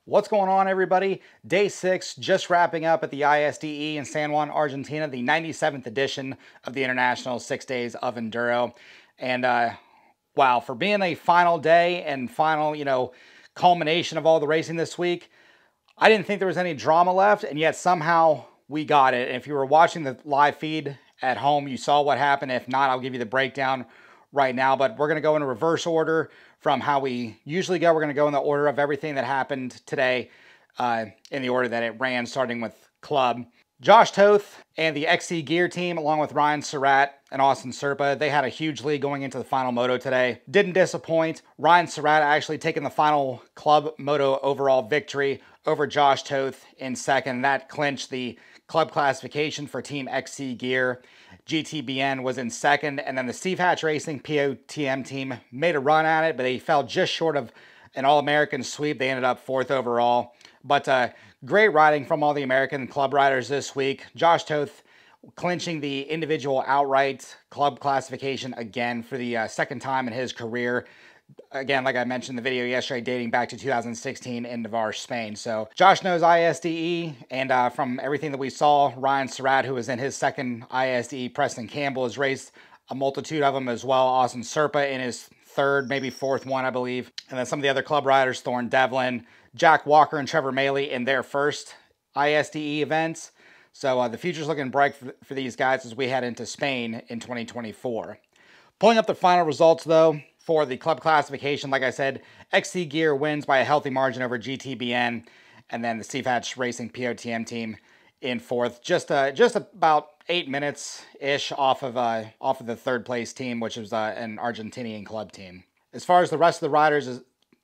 What's going on, everybody? Day 6, just wrapping up at the ISDE in San Juan, Argentina, the 97th edition of the International 6 Days of Enduro. And wow, for being a final day and final, culmination of all the racing this week, I didn't think there was any drama left, and yet somehow we got it. And if you were watching the live feed at home, you saw what happened. If not, I'll give you the breakdown right now, but we're going to go in reverse order from how we usually go. We're going to go in the order of everything that happened today, in the order that it ran, starting with club. Josh Toth and the XC Gear team, along with Ryan Surratt and Austin Serpa, they had a huge lead going into the final moto today. Didn't disappoint. Ryan Surratt actually taking the final club moto overall victory over Josh Toth in second. That clinched the club classification for Team XC Gear. GTBN was in second, and then the Steve Hatch Racing POTM team made a run at it, but they fell just short of an All-American sweep. They ended up fourth overall. But great riding from all the American club riders this week. Josh Toth clinching the individual outright club classification again for the second time in his career. Again, like I mentioned in the video yesterday, dating back to 2016 in Navarre, Spain. So Josh knows ISDE, and from everything that we saw, Ryan Surratt, who was in his second ISDE, Preston Campbell, has raced a multitude of them as well. Austin Serpa in his third, maybe fourth one, I believe. And then some of the other club riders, Thorne Devlin, Jack Walker, and Trevor Maley in their first ISDE events. So the future's looking bright for these guys as we head into Spain in 2024. Pulling up the final results, though, for the club classification, like I said, XC Gear wins by a healthy margin over GTBN, and then the Steve Hatch Racing POTM team in fourth, just about 8 minutes-ish off of the third place team, which was an Argentinian club team. As far as the rest of the riders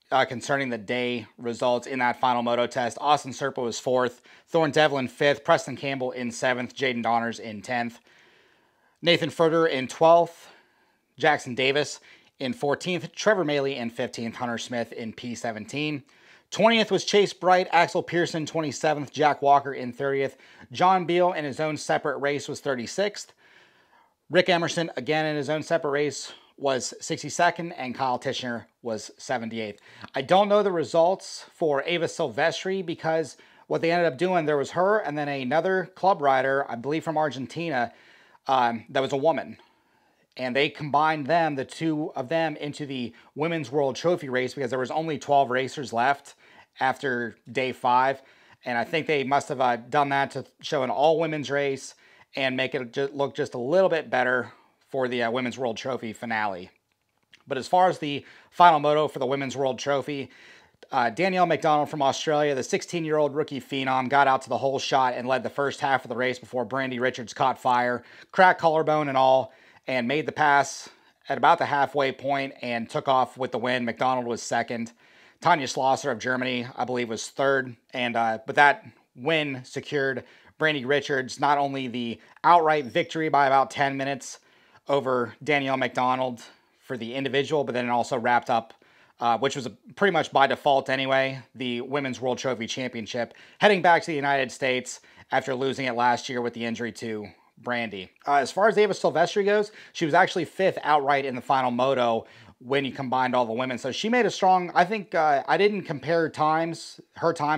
concerning the day results in that final moto test, Austin Serpa was fourth, Thorne Devlin fifth, Preston Campbell in seventh, Jaden Donners in 10th, Nathan Furter in 12th, Jackson Davis in 14th, Trevor Maley in 15th, Hunter Smith in P17. 20th was Chase Bright, Axel Pearson 27th, Jack Walker in 30th. John Beal in his own separate race was 36th. Rick Emerson, again in his own separate race, was 62nd, and Kyle Tishner was 78th. I don't know the results for Ava Silvestri because what they ended up doing, there was her and then another club rider, I believe from Argentina, that was a woman. And they combined them, the two of them, into the Women's World Trophy race because there was only 12 racers left after day 5. And I think they must have done that to show an all-women's race and make it look just a little bit better for the Women's World Trophy finale. But as far as the final moto for the Women's World Trophy, Danielle McDonald from Australia, the 16-year-old rookie phenom, got out to the whole shot and led the first half of the race before Brandy Richards caught fire, cracked collarbone and all, and made the pass at about the halfway point and took off with the win. McDonald was second. Tanya Schlosser of Germany, I believe, was third. And but that win secured Brandy Richards not only the outright victory by about 10 minutes over Danielle McDonald for the individual, but then it also wrapped up, which was pretty much by default anyway, the Women's World Trophy Championship, heading back to the United States after losing it last year with the injury to Brandy. As far as Ava Silvestri goes, she was actually 5th outright in the final moto when you combined all the women. So she made a strong, I think, I didn't compare her times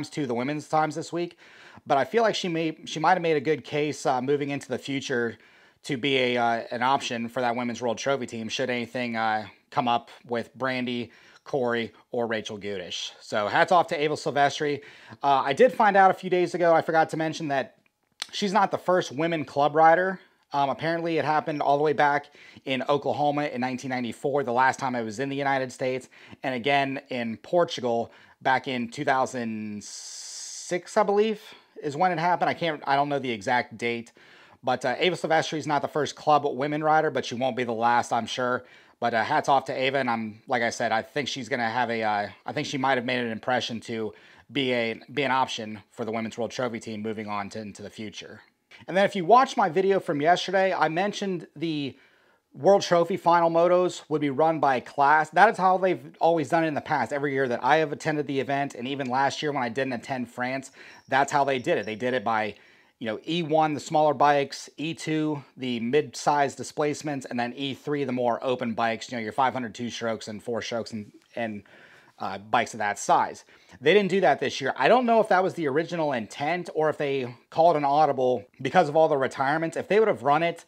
to the women's times this week, but I feel like she might have made a good case moving into the future to be an option for that Women's World Trophy team should anything come up with Brandy, Corey, or Rachel Gudish. So hats off to Ava Silvestri. I did find out a few days ago, I forgot to mention that she's not the first women club rider. Apparently, it happened all the way back in Oklahoma in 1994, the last time I was in the United States, and again in Portugal back in 2006, I believe, is when it happened. I don't know the exact date, but Ava Silvestri is not the first club women rider, but she won't be the last, I'm sure. But hats off to Ava, and like I said, I think she's gonna have I think she might have made an impression to be an option for the Women's World Trophy team moving on into the future. And then if you watched my video from yesterday, I mentioned the World Trophy final motos would be run by class. That is how they've always done it in the past. Every year that I have attended the event, and even last year when I didn't attend France, that's how they did it. They did it by, E1, the smaller bikes, E2, the mid-sized displacements, and then E3, the more open bikes, your 500 two-strokes and four-strokes and bikes of that size. They didn't do that this year. I don't know if that was the original intent or if they called an audible because of all the retirements. If they would have run it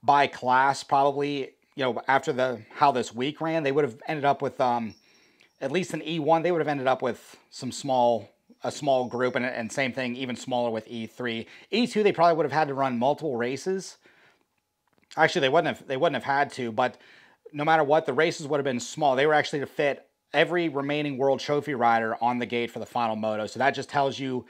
by class, probably, you know, after how this week ran, they would have ended up with at least an E1. They would have ended up with a small group, and same thing, even smaller with E3. E2, they probably would have had to run multiple races. Actually, they wouldn't have had to, but no matter what, the races would have been small. They were actually to fit every remaining World Trophy rider on the gate for the final moto. So that just tells you,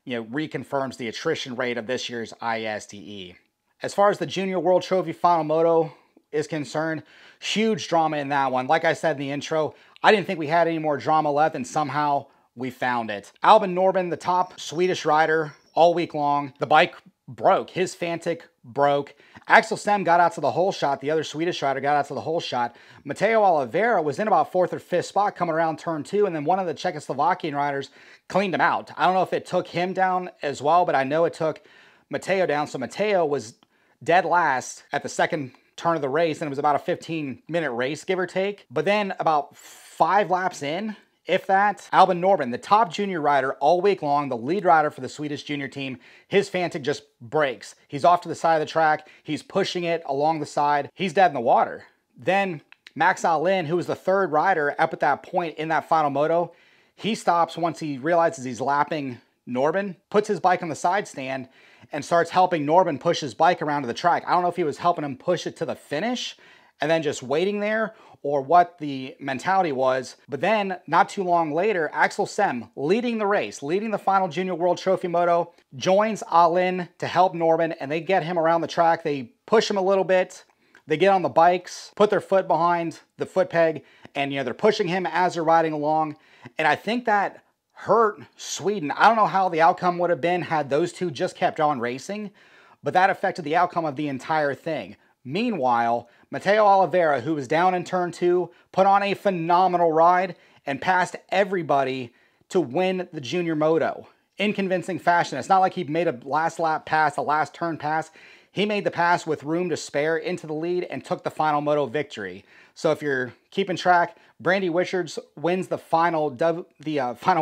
reconfirms the attrition rate of this year's ISDE. As far as the Junior World Trophy final moto is concerned, huge drama in that one. Like I said in the intro, I didn't think we had any more drama left, and somehow we found it. Albin Norben, the top Swedish rider all week long, the bike broke. His Fantic broke. Axel Sem got out to the hole shot. The other Swedish rider got out to the hole shot. Matteo Oliveira was in about 4th or 5th spot coming around turn 2, and then one of the Czechoslovakian riders cleaned him out. I don't know if it took him down as well, but I know it took Matteo down. So Matteo was dead last at the second turn of the race, and it was about a 15-minute race, give or take. But then about 5 laps in, if that, Albin Norben, the top junior rider all week long, the lead rider for the Swedish junior team, his Fantic just breaks. He's off to the side of the track. He's pushing it along the side. He's dead in the water. Then Max Alin, who was the 3rd rider up at that point in that final moto, he stops once he realizes he's lapping Norben, puts his bike on the side stand, and starts helping Norben push his bike around to the track. I don't know if he was helping him push it to the finish and then just waiting there, or what the mentality was. But then, not too long later, Axel Sem, leading the race, leading the final Junior World Trophy Moto, joins Alin to help Norben, and they get him around the track. They push him a little bit. They get on the bikes, put their foot behind the foot peg, and they're pushing him as they're riding along. And I think that hurt Sweden. I don't know how the outcome would have been had those two just kept on racing, but that affected the outcome of the entire thing. Meanwhile, Matteo Oliveira, who was down in turn 2, put on a phenomenal ride and passed everybody to win the junior moto in convincing fashion. It's not like he made a last lap pass, a last turn pass. He made the pass with room to spare into the lead and took the final moto victory. So if you're keeping track, Brandy Richards wins the final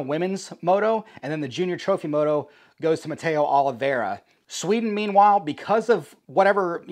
women's moto, and then the junior trophy moto goes to Matteo Oliveira. Sweden, meanwhile, because of whatever,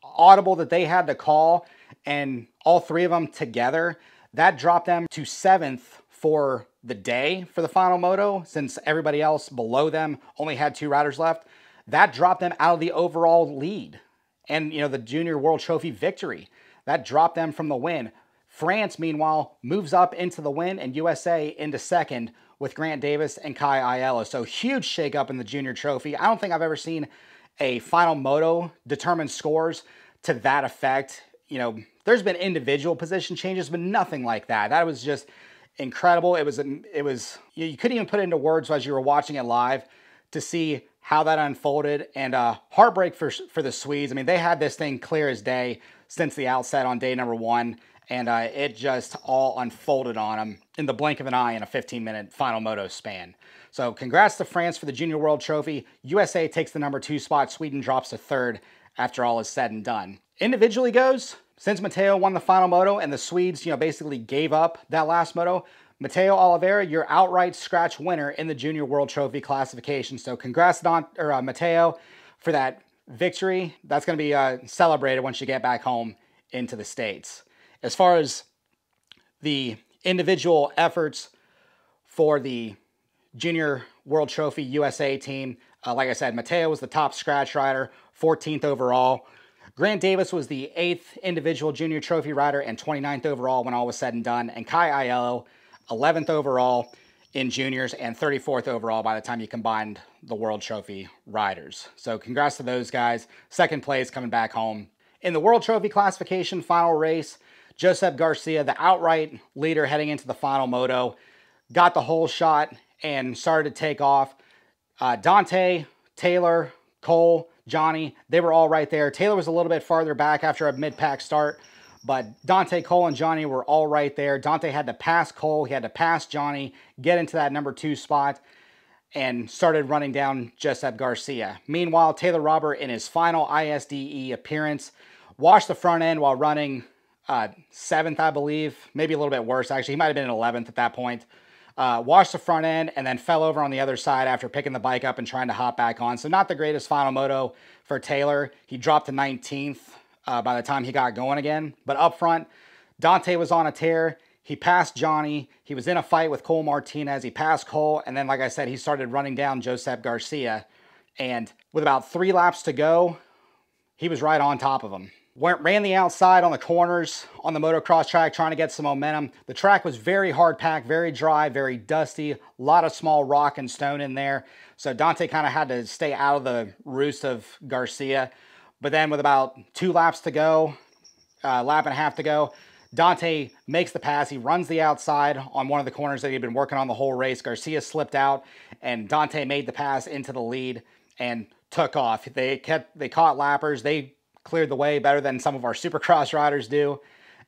audible that they had to call, and all 3 of them together, that dropped them to 7th for the day for the final moto, since everybody else below them only had 2 riders left. That dropped them out of the overall lead and, the Junior World Trophy victory. That dropped them from the win. France, meanwhile, moves up into the win, and USA into 2nd with Grant Davis and Kai Aiello. So huge shakeup in the Junior Trophy. I don't think I've ever seen a final moto determine scores to that effect. There's been individual position changes, but nothing like that. That was just incredible. It was you couldn't even put it into words as you were watching it live to see how that unfolded, and heartbreak for the Swedes. I mean, they had this thing clear as day since the outset on day number 1, and it just all unfolded on them in the blink of an eye in a 15-minute final moto span. So congrats to France for the Junior World Trophy. USA takes the number 2 spot. Sweden drops to 3rd after all is said and done. Individually goes, since Matteo won the final moto and the Swedes, basically gave up that last moto, Matteo Oliveira, your outright scratch winner in the Junior World Trophy classification. So congrats, Matteo, for that victory. That's going to be celebrated once you get back home into the States. As far as the individual efforts for the Junior World Trophy USA team, like I said, Matteo was the top scratch rider, 14th overall. Grant Davis was the 8th individual Junior Trophy rider and 29th overall when all was said and done. And Kai Aiello, 11th overall in juniors and 34th overall by the time you combined the World Trophy riders. So congrats to those guys. 2nd place coming back home. In the World Trophy classification final race, Josep Garcia, the outright leader heading into the final moto, got the whole shot and started to take off. Dante, Taylor, Cole, Johnny, they were all right there. Taylor was a little bit farther back after a mid-pack start, but Dante, Cole, and Johnny were all right there. Dante had to pass Cole. He had to pass Johnny, get into that number 2 spot, and started running down Josep Garcia. Meanwhile, Taylor Robert, in his final ISDE appearance, washed the front end while running 7th, I believe, maybe a little bit worse. Actually, he might have been in 11th at that point. Washed the front end and then fell over on the other side after picking the bike up and trying to hop back on. So not the greatest final moto for Taylor. He dropped to 19th by the time he got going again. But up front, Dante was on a tear. He passed Johnny. He was in a fight with Cole Martinez. He passed Cole. And then, like I said, he started running down Josep Garcia. And with about 3 laps to go, he was right on top of him. Ran the outside on the corners on the motocross track trying to get some momentum. The track was very hard packed, very dry, very dusty. A lot of small rock and stone in there. So Dante kind of had to stay out of the roost of Garcia. But then with about 2 laps to go, lap and a half to go, Dante makes the pass. He runs the outside on one of the corners that he'd been working on the whole race. Garcia slipped out and Dante made the pass into the lead and took off. They caught lappers. They cleared the way better than some of our Supercross riders do.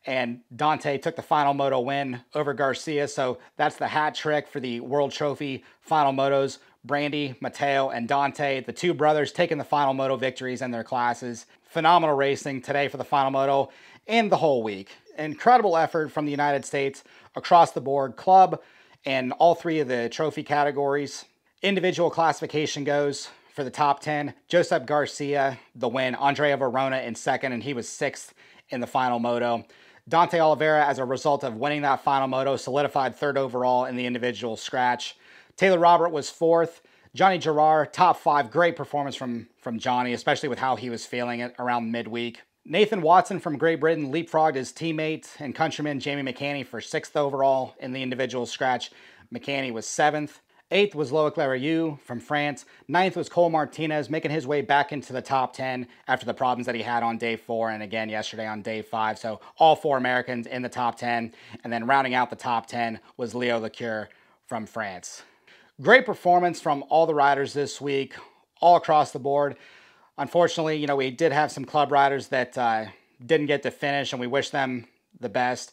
And Dante took the final moto win over Garcia. So that's the hat trick for the World Trophy final motos. Brandy, Mateo, and Dante, the 2 brothers, taking the final moto victories in their classes. Phenomenal racing today for the final moto and the whole week. Incredible effort from the United States across the board, club and all 3 of the trophy categories. Individual classification goes for the top 10. Josep Garcia, the win. Andrea Verona in 2nd, and he was 6th in the final moto. Dante Oliveira, as a result of winning that final moto, solidified 3rd overall in the individual scratch. Taylor Robert was 4th. Johnny Gerard, top 5. Great performance from Johnny, especially with how he was feeling it around midweek. Nathan Watson from Great Britain leapfrogged his teammate and countryman Jamie McCanny for 6th overall in the individual scratch. McCanny was 7th. 8th was Loic Lerieux from France. 9th was Cole Martinez, making his way back into the top 10 after the problems that he had on day 4 and again yesterday on day 5. So all 4 Americans in the top 10. And then rounding out the top 10 was Leo Lecure from France. Great performance from all the riders this week, all across the board. Unfortunately, you know, we did have some club riders that didn't get to finish, and we wish them the best.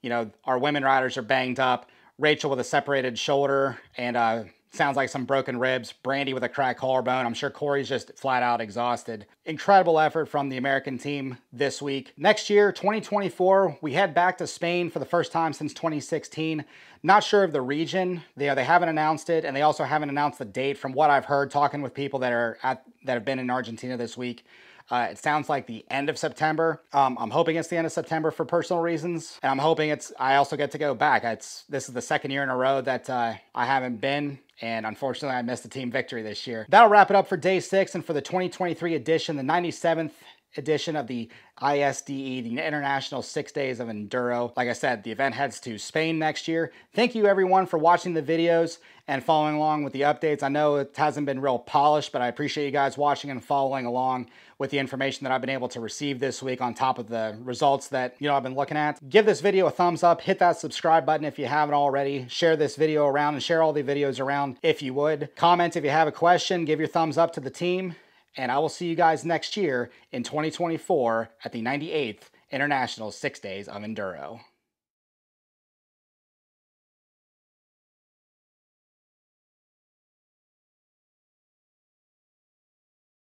You know, our women riders are banged up. Rachel with a separated shoulder and sounds like some broken ribs. Brandy with a cracked collarbone. I'm sure Corey's just flat out exhausted. Incredible effort from the American team this week. Next year, 2024, we head back to Spain for the first time since 2016. Not sure of the region. They haven't announced it, and they also haven't announced the date. From what I've heard, talking with people that have been in Argentina this week, it sounds like the end of September. I'm hoping it's the end of September for personal reasons, and I'm hoping I also get to go back. This is the 2nd year in a row that I haven't been, and unfortunately I missed the team victory this year. That'll wrap it up for day 6 and for the 2023 edition, the 97th edition of the ISDE, the International 6 Days of Enduro. Like I said, the event heads to Spain next year. Thank you everyone for watching the videos and following along with the updates. I know it hasn't been real polished, but I appreciate you guys watching and following along with the information that I've been able to receive this week on top of the results that, you know, I've been looking at. Give this video a thumbs up, hit that subscribe button if you haven't already, share this video around and share all the videos around if you would. Comment if you have a question, give your thumbs up to the team, and I will see you guys next year in 2024 at the 98th International 6 Days of Enduro.